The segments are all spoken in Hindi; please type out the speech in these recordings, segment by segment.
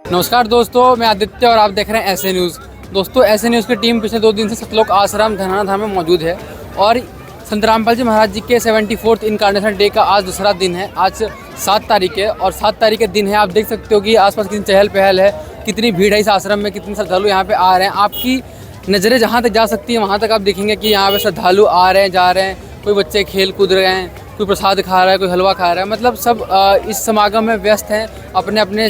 नमस्कार दोस्तों, मैं आदित्य और आप देख रहे हैं ऐसे न्यूज़। दोस्तों, ऐसे न्यूज़ की टीम पिछले 2 दिन से सतलोक आश्रम धनाना धाम में मौजूद है और संत रामपाल जी महाराज जी के 74th इनकारनेशन डे का आज दूसरा दिन है। आज 7 तारीख है और 7 तारीख के दिन है। आप देख सकते हो कि आसपास कितनी चहल पहल है, कितनी भीड़ है इस आश्रम में, कितने श्रद्धालु यहाँ पे आ रहे हैं। आपकी नज़रें जहाँ तक जा सकती हैं वहाँ तक आप देखेंगे कि यहाँ पे श्रद्धालु आ रहे हैं, जा रहे हैं। कोई बच्चे खेल कूद रहे हैं, कोई प्रसाद खा रहा है, कोई हलवा खा रहा है। मतलब सब इस समागम में व्यस्त हैं अपने अपने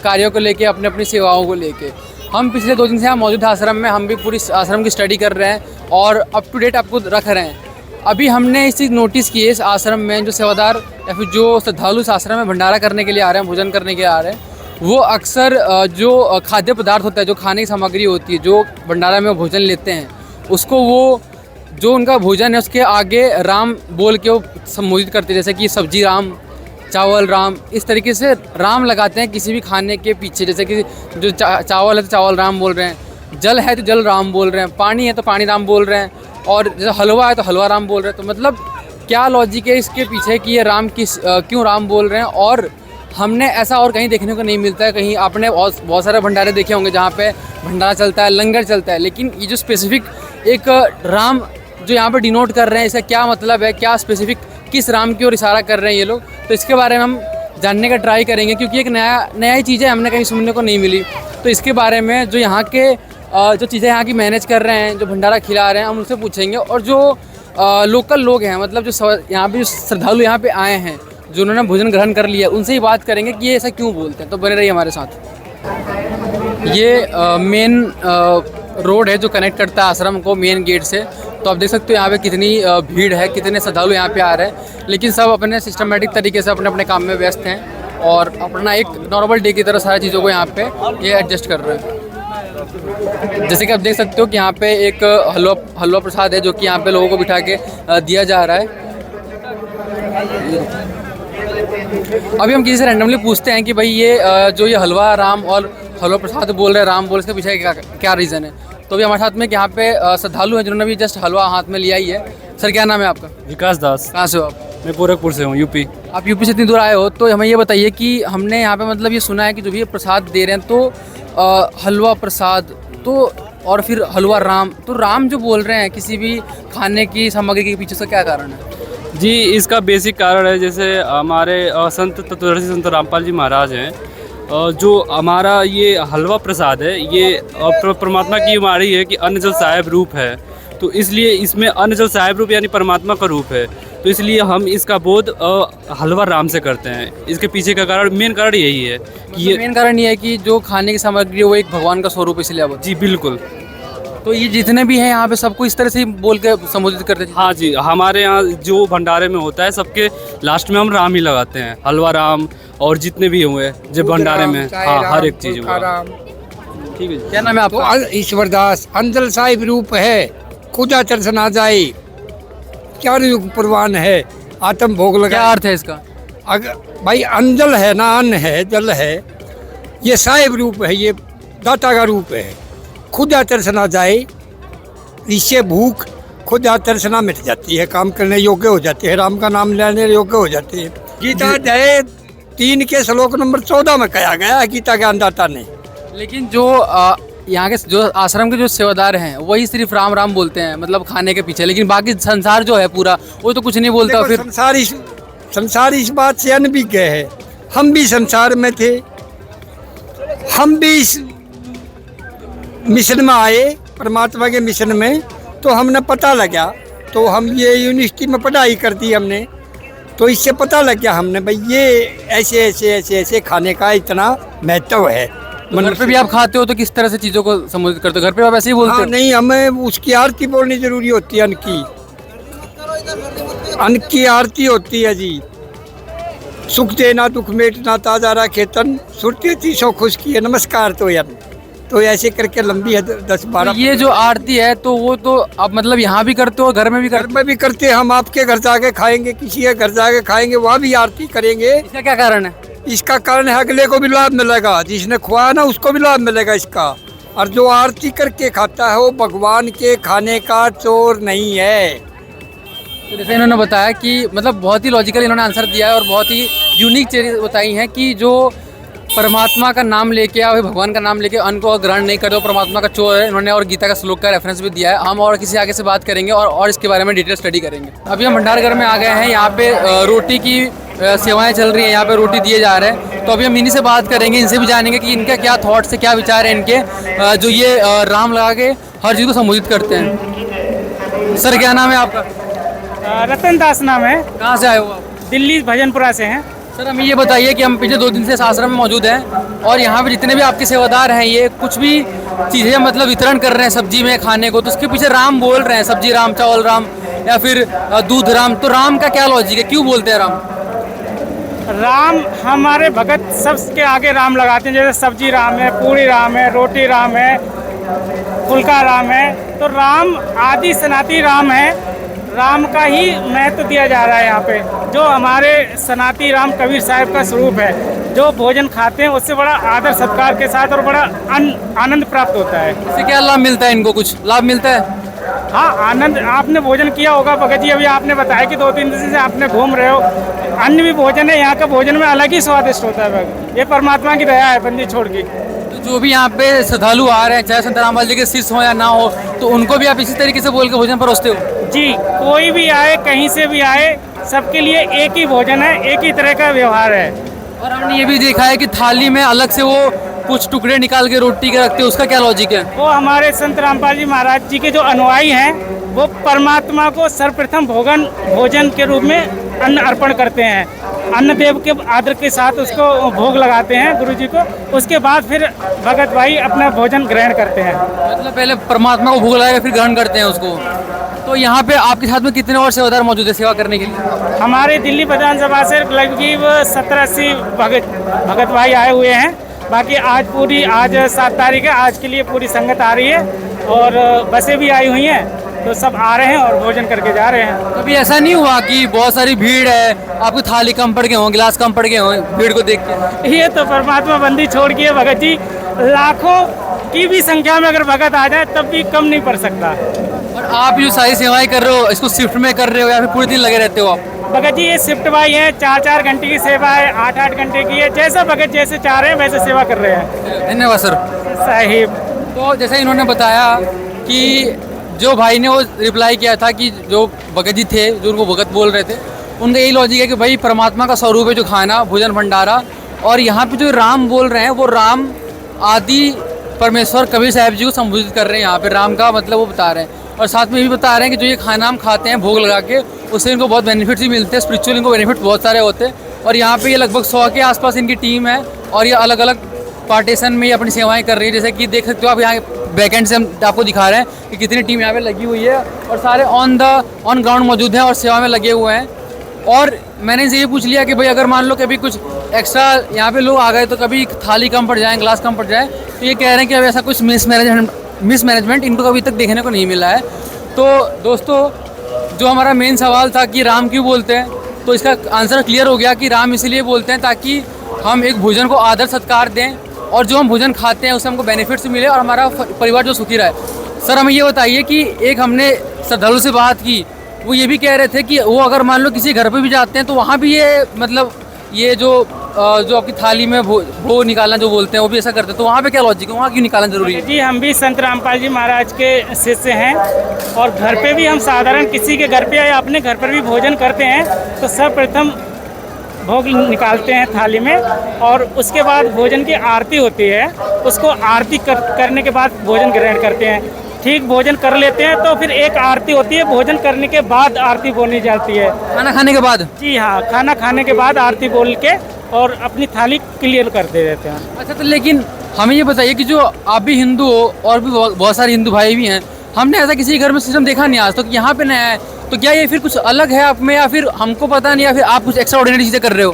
कार्यों को लेके, अपने अपनी सेवाओं को लेके। हम पिछले 2 दिन से यहाँ मौजूद आश्रम में, हम भी पूरी आश्रम की स्टडी कर रहे हैं और अप टू डेट आपको रख रहे हैं। अभी हमने इस चीज़ नोटिस की है, इस आश्रम में जो सेवादार या फिर जो श्रद्धालु इस आश्रम में भंडारा करने के लिए आ रहे हैं, भोजन करने के लिए आ रहे हैं, वो अक्सर जो खाद्य पदार्थ होता है, जो खाने की सामग्री होती है, जो भंडारा में भोजन लेते हैं, उसको वो जो उनका भोजन है उसके आगे राम बोल के वो संबोधित करते हैं। जैसे कि सब्जी राम, चावल राम, इस तरीके से राम लगाते हैं किसी भी खाने के पीछे। जैसे कि जो चावल है तो चावल राम बोल रहे हैं, जल है तो जल राम बोल रहे हैं, पानी है तो पानी राम बोल रहे हैं, और जैसे हलवा है तो हलवा राम बोल रहे हैं। तो मतलब क्या लॉजिक है इसके पीछे कि ये राम क्यों राम बोल रहे हैं। और हमने ऐसा और कहीं देखने को नहीं मिलता है। कहीं आपने बहुत सारे भंडारे देखे होंगे जहाँ पे भंडारा चलता है, लंगर चलता है, लेकिन ये जो स्पेसिफिक एक राम जो यहाँ पे डिनोट कर रहे हैं, इसका क्या मतलब है, क्या स्पेसिफिक किस राम की ओर इशारा कर रहे हैं ये लोग, तो इसके बारे में हम जानने का ट्राई करेंगे। क्योंकि एक नया ही चीज़ है, हमने कहीं सुनने को नहीं मिली। तो इसके बारे में जो यहाँ के जो चीज़ें यहाँ की मैनेज कर रहे हैं, जो भंडारा खिला रहे हैं, हम उनसे पूछेंगे। और जो लोकल लोग हैं, मतलब जो यहाँ पे श्रद्धालु यहाँ पे आए हैं, जो उन्होंने भोजन ग्रहण कर लिया, उनसे ही बात करेंगे कि ये ऐसा क्यों बोलते हैं। तो बने रहिए हमारे साथ। ये मेन रोड है जो कनेक्ट करता है आश्रम को मेन गेट से। तो आप देख सकते हो यहाँ पे कितनी भीड़ है, कितने श्रद्धालु यहाँ पे आ रहे हैं, लेकिन सब अपने सिस्टमेटिक तरीके से अपने अपने काम में व्यस्त हैं और अपना एक नॉर्मल डे की तरह सारी चीज़ों को यहाँ पे ये एडजस्ट कर रहे हैं। जैसे कि आप देख सकते हो कि यहाँ पे एक हलवा प्रसाद है जो कि यहाँ पे लोगों को बिठा के दिया जा रहा है। अभी हम किसी से रैंडमली पूछते हैं कि भाई ये जो ये हलवा राम और हलवा प्रसाद बोल रहे हैं, राम बोल, इसके पीछे क्या रीज़न है। तो अभी हमारे साथ में यहाँ पे श्रद्धालु हैं जिन्होंने भी जस्ट हलवा हाथ में लिया ही है। सर, क्या नाम है आपका? विकास दास। कहाँ से हो आप? मैं गोरखपुर से हूँ, यूपी। आप यूपी से इतनी दूर आए हो, तो हमें ये बताइए कि हमने यहाँ पे मतलब ये सुना है कि जो भी ये प्रसाद दे रहे हैं तो हलवा प्रसाद तो और फिर हलवा राम, तो राम जो बोल रहे हैं किसी भी खाने की सामग्री के पीछे, से क्या कारण है? जी, इसका बेसिक कारण है, जैसे हमारे संत तत्वदर्शी संत रामपाल जी महाराज हैं, जो हमारा ये हलवा प्रसाद है, ये परमात्मा की हमारी है कि अन्न जल साहेब रूप है। तो इसलिए इसमें अन्न जल साहेब रूप यानी परमात्मा का रूप है। तो इसलिए हम इसका बोध हलवा राम से करते हैं। इसके पीछे का कारण, मेन कारण यही है कि ये मेन कारण ये है कि जो खाने की सामग्री है वो एक भगवान का स्वरूप, इसलिए अब। जी बिल्कुल। तो ये जितने भी हैं यहाँ पे सबको इस तरह से ही बोल के संबोधित करते हैं? हाँ जी, हमारे यहाँ जो भंडारे में होता है सबके लास्ट में हम राम ही लगाते हैं, हलवा राम और जितने भी हुए जो भंडारे में, हाँ, हर एक चीज़ हुआ। ठीक है, क्या नाम है आपका? तो ईश्वर दास। अंजल साहिब रूप है, खुदा दर्शन आ जाए, चार युग प्रवान है, आत्म भोग लगा। क्या अर्थ है इसका? अगर भाई अंजल है ना, अन्न है, जल है, ये साहिब रूप है, ये दाता का रूप है। खुदा दर्शन आ जाए, इससे भूख खुदा दर्शना मिट जाती है, काम करने योग्य हो जाते हैं, राम का नाम लेने योग्य हो जाते हैं। गीता अध्याय 3 के श्लोक नंबर 14 में कहा गया है गीता ज्ञानदाता ने। लेकिन जो यहाँ के जो आश्रम के जो सेवादार हैं वही सिर्फ राम राम बोलते हैं, मतलब खाने के पीछे, लेकिन बाकी संसार जो है पूरा वो तो कुछ नहीं बोलता। फिर संसार इस बात से अनभिज्ञ है। हम भी संसार में थे, हम भी इस मिशन में आए, परमात्मा के मिशन में, तो हमने पता लगा, तो हम ये यूनिवर्सिटी में पढ़ाई कर दी हमने, तो इससे पता लग गया हमने भाई ये ऐसे ऐसे ऐसे ऐसे खाने का इतना महत्व है। तो घर पे भी आप खाते हो तो किस तरह से चीज़ों को संबोधित करते हो? घर पे आप ऐसे ही बोलते हो? नहीं, हमें उसकी आरती बोलनी जरूरी होती है। अन्न की आरती होती है जी। सुख देना दुख मेटना ताजा रखे तन, सुरती तीसों खुश किए नमस्कार तो यार। तो ऐसे करके लंबी है 10-12। तो ये जो आरती है तो वो तो आप मतलब यहाँ भी करते हो, घर में भी घर में भी करते हैं। हम आपके घर जाके खाएंगे, किसी के घर जाके खाएंगे, वहाँ भी आरती करेंगे। इसका क्या कारण है? इसका कारण है अगले को भी लाभ मिलेगा, जिसने खुआया ना उसको भी लाभ मिलेगा इसका। और जो आरती करके खाता है वो भगवान के खाने का चोर नहीं है। तो जैसे इन्होंने बताया कि मतलब बहुत ही लॉजिकल इन्होंने आंसर दिया है और बहुत ही यूनिक चीज़ बताई हैं कि जो परमात्मा का नाम लेके या भगवान का नाम लेके अन्न को ग्रहण नहीं करते हो, परमात्मा का चोर है। इन्होंने और गीता का श्लोक का रेफरेंस भी दिया है। हम और किसी आगे से बात करेंगे और इसके बारे में डिटेल स्टडी करेंगे। अभी हम भंडारघर में आ गए हैं। यहाँ पे रोटी की सेवाएं चल रही हैं, यहाँ पे रोटी दिए जा रहे हैं। तो अभी हम इन्हीं से बात करेंगे, इनसे भी जानेंगे कि इनका क्या थॉट्स है, क्या विचार है इनके, जो ये राम लगा के हर चीज़ को संबोधित करते हैं। सर क्या नाम है आपका? रतन दास नाम है। कहाँ से आए हो आप? दिल्ली भजनपुरा से हैं। सर हमें ये बताइए कि हम पिछले 2 दिन से इस आश्रम में मौजूद हैं और यहाँ पे जितने भी आपके सेवादार हैं ये कुछ भी चीज़ें मतलब वितरण कर रहे हैं सब्जी में खाने को, तो उसके पीछे राम बोल रहे हैं, सब्जी राम, चावल राम या फिर दूध राम। तो राम का क्या लॉजिक है, क्यों बोलते हैं राम? राम हमारे भगत सबके आगे राम लगाते हैं। जैसे सब्जी राम है, पूरी राम है, रोटी राम है, फुल्का राम है। तो राम आदि सनातनी राम है। राम का ही महत्व दिया जा रहा है यहाँ पे। जो हमारे सनातनी राम कबीर साहब का स्वरूप है, जो भोजन खाते हैं उससे बड़ा आदर सत्कार के साथ और बड़ा आनंद प्राप्त होता है। इससे क्या लाभ मिलता है इनको? कुछ लाभ मिलता है? हाँ, आनंद। आपने भोजन किया होगा भगत जी, अभी आपने बताया कि 2-3 दिन से आपने घूम रहे हो। अन्य भी भोजन है, यहाँ का भोजन में अलग ही स्वादिष्ट होता है भगत। ये परमात्मा की दया है बंदी छोड़ की। तो जो भी यहाँ पे श्रद्धालु आ रहे हैं, चाहे संत रामपाल जी के शिष्य हो या ना हो, तो उनको भी आप इसी तरीके से बोल के भोजन परोसते हो? जी, कोई भी आए, कहीं से भी आए, सबके लिए एक ही भोजन है, एक ही तरह का व्यवहार है। और हमने ये भी देखा है कि थाली में अलग से वो कुछ टुकड़े निकाल के रोटी के रखते हैं, उसका क्या लॉजिक है? वो हमारे संत रामपाल जी महाराज जी के जो अनुयायी हैं वो परमात्मा को सर्वप्रथम भोजन के रूप में अन्न अर्पण करते हैं। अन्न देव के आदर के साथ उसको भोग लगाते हैं गुरु जी को। उसके बाद फिर भगत भाई अपना भोजन ग्रहण करते हैं। मतलब पहले परमात्मा को भोग लगाकर फिर ग्रहण करते हैं उसको। तो यहाँ पे आपके साथ में कितने और सेवादार मौजूद है सेवा करने के लिए? हमारे दिल्ली विधानसभा से लगभग 70-80 भगत भाई आए हुए हैं। बाकी आज 7 तारीख है, आज के लिए पूरी संगत आ रही है और बसें भी आई हुई हैं। तो सब आ रहे हैं और भोजन करके जा रहे हैं। कभी ऐसा नहीं हुआ कि बहुत सारी भीड़ है, आपको थाली कम पड़ गए हों, गिलास कम पड़ गए हों भीड़ को देख के? ये तो परमात्मा बंदी छोड़ के भगत जी, लाखों की भी संख्या में अगर भगत आ जाए तब भी कम नहीं पड़ सकता। और आप जो सारी सेवाएं कर रहे हो, इसको शिफ्ट में कर रहे हो या फिर पूरे दिन लगे रहते हो आप? भगत जी ये शिफ्ट वाई है, 4-4 घंटे की सेवा है, 8-8 घंटे की है। जैसा भगत जैसे चाह रहे हैं वैसे सेवा कर रहे हैं। धन्यवाद सर साहिब। तो जैसे इन्होंने बताया कि जो भाई ने वो रिप्लाई किया था कि जो भगत जी थे जो उनको भगत बोल रहे थे, उनका यही लॉजिक है कि भाई परमात्मा का स्वरूप है जो खाना, भोजन भंडारा। और यहाँ पे जो राम बोल रहे हैं वो राम आदि परमेश्वर कबीर साहब जी को संबोधित कर रहे हैं। यहाँ पे राम का मतलब वो बता रहे हैं और साथ में ये भी बता रहे हैं कि जो ये खाना हम खाते हैं भोग लगा के, उससे इनको बहुत बेनिफिट्स भी मिलते हैं। स्पिरिचुअल इनको बेनिफिट बहुत सारे होते हैं। और यहाँ पे ये लगभग 100 के आसपास इनकी टीम है और ये अलग अलग पार्टीशन में ये अपनी सेवाएं कर रही है। जैसे कि देख सकते हो आप यहाँ बैकएंड से हम आपको दिखा रहे हैं कि कितनी टीम यहाँ पे लगी हुई है और सारे ऑन ग्राउंड मौजूद हैं और सेवा में लगे हुए हैं। और मैंने इनसे ये पूछ लिया कि भाई अगर मान लो कभी कुछ एक्स्ट्रा यहाँ पे लोग आ गए तो कभी थाली कम पड़ जाए, गिलास कम पड़ जाए, तो ये कह रहे हैं कि अब ऐसा कुछ मिसमैनेजमेंट इनको कभी तक देखने को नहीं मिला है। तो दोस्तों जो हमारा मेन सवाल था कि राम क्यों बोलते हैं, तो इसका आंसर क्लियर हो गया कि राम इसलिए बोलते हैं ताकि हम एक भोजन को आदर सत्कार दें और जो हम भोजन खाते हैं उससे हमको बेनिफिट्स मिले और हमारा परिवार जो सुखी रहे। सर हमें ये बताइए कि एक हमने श्रद्धालु से बात की, वो ये भी कह रहे थे कि वो अगर मान लो किसी घर पे भी जाते हैं तो वहाँ भी ये मतलब ये जो आपकी थाली में भोग निकालना जो बोलते हैं वो भी ऐसा करते हैं, तो वहाँ पे क्या लॉजिक है, वहाँ क्यों निकालना जरूरी है? जी हम भी संत रामपाल जी महाराज के शिष्य हैं और घर पे भी हम साधारण किसी के घर पे या अपने घर पर भी भोजन करते हैं तो सर्वप्रथम भोग निकालते हैं थाली में और उसके बाद भोजन की आरती होती है। उसको आरती करने के बाद भोजन ग्रहण करते हैं। ठीक भोजन कर लेते हैं तो फिर एक आरती होती है, भोजन करने के बाद आरती बोलनी जाती है। खाना खाने के बाद? जी हाँ, खाना खाने के बाद आरती बोल के और अपनी थाली क्लियर कर दे देते हैं। अच्छा, तो लेकिन हमें ये बताइए कि जो आप भी हिंदू हो और भी बहुत सारे हिंदू भाई भी हैं, हमने ऐसा किसी घर में सिस्टम देखा नहीं आज तक, यहाँ पे नया है, तो क्या ये फिर कुछ अलग है आप में या फिर हमको पता नहीं या फिर आप कुछ एक्स्ट्रा ऑर्डिनरी चीज़ें कर रहे हो?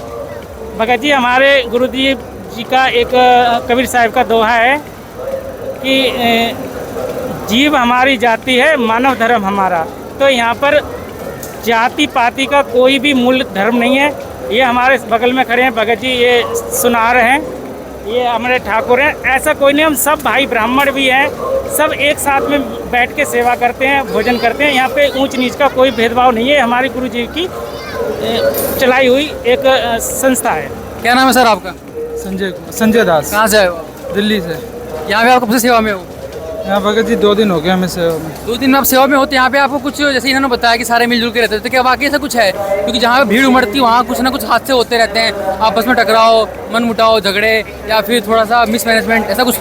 भगत जी हमारे गुरुदेव जी का एक कबीर साहब का दोहा है कि जीव हमारी जाति है, मानव धर्म हमारा। तो यहाँ पर जाति पाति का कोई भी मूल धर्म नहीं है। ये हमारे बगल में खड़े हैं भगत जी, ये सुना रहे हैं, ये हमारे ठाकुर हैं। ऐसा कोई नहीं, हम सब भाई ब्राह्मण भी हैं, सब एक साथ में बैठ के सेवा करते हैं, भोजन करते हैं। यहाँ पे ऊंच नीच का कोई भेदभाव नहीं है। हमारे गुरु जी की चलाई हुई एक संस्था है। क्या नाम है सर आपका? संजय दास, कहाँ से आए हो आप? दिल्ली से। यहाँ पे आप कब से सेवा में हो? यहाँ भगत जी 2 दिन हो गए हमें सेवा में। 2 दिन में आप सेवा में होते, यहाँ पे आपको कुछ जैसे इन्होंने बताया कि सारे मिलजुल के रहते थे, तो क्या वाकई ऐसा कुछ है? क्योंकि जहाँ पे भीड़ उमड़ती है वहाँ कुछ ना कुछ हादसे होते रहते हैं, आपस में टकराव, मन मुटाव, झगड़े या फिर थोड़ा सा मिसमैनेजमेंट, ऐसा कुछ?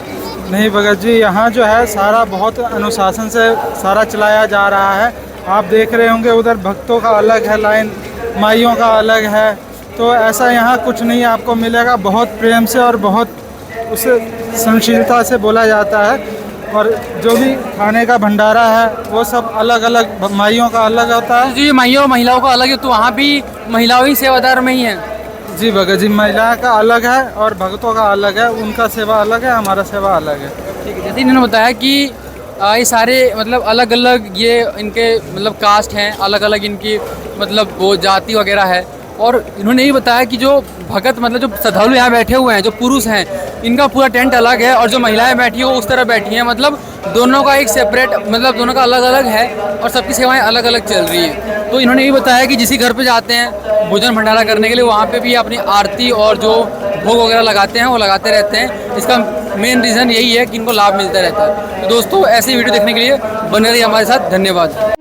नहीं भगत जी, यहाँ जो है सारा बहुत अनुशासन से सारा चलाया जा रहा है। आप देख रहे होंगे उधर भक्तों का अलग है लाइन, माइयों का अलग है, तो ऐसा यहाँ कुछ नहीं आपको मिलेगा। बहुत प्रेम से और बहुत उसे सहनशीलता से बोला जाता है। और जो भी खाने का भंडारा है वो सब अलग अलग माइयों का अलग होता है। जी माइयों महिलाओं का अलग है, तो वहाँ भी महिलाओं ही सेवादार में ही है? जी भगत जी, महिला का अलग है और भक्तों का अलग है, उनका सेवा अलग है, हमारा सेवा अलग है। ठीक है, जैसे इन्होंने बताया कि ये सारे मतलब अलग अलग ये इनके मतलब कास्ट हैं, अलग अलग इनकी मतलब वो जाति वगैरह है, और इन्होंने ये बताया कि जो भगत मतलब जो श्रद्धालु यहाँ बैठे हुए हैं, जो पुरुष हैं, इनका पूरा टेंट अलग है, और जो महिलाएं बैठी हैं वो उस तरह बैठी हैं, मतलब दोनों का एक सेपरेट मतलब दोनों का अलग अलग है और सबकी सेवाएं अलग अलग चल रही है। तो इन्होंने ये बताया कि जिस घर पे जाते हैं भोजन भंडारा करने के लिए, वहाँ पे भी अपनी आरती और जो भोग वगैरह लगाते हैं वो लगाते रहते हैं। इसका मेन रीज़न यही है कि इनको लाभ मिलता रहता है। तो दोस्तों ऐसी वीडियो देखने के लिए बने रहिए हमारे साथ। धन्यवाद।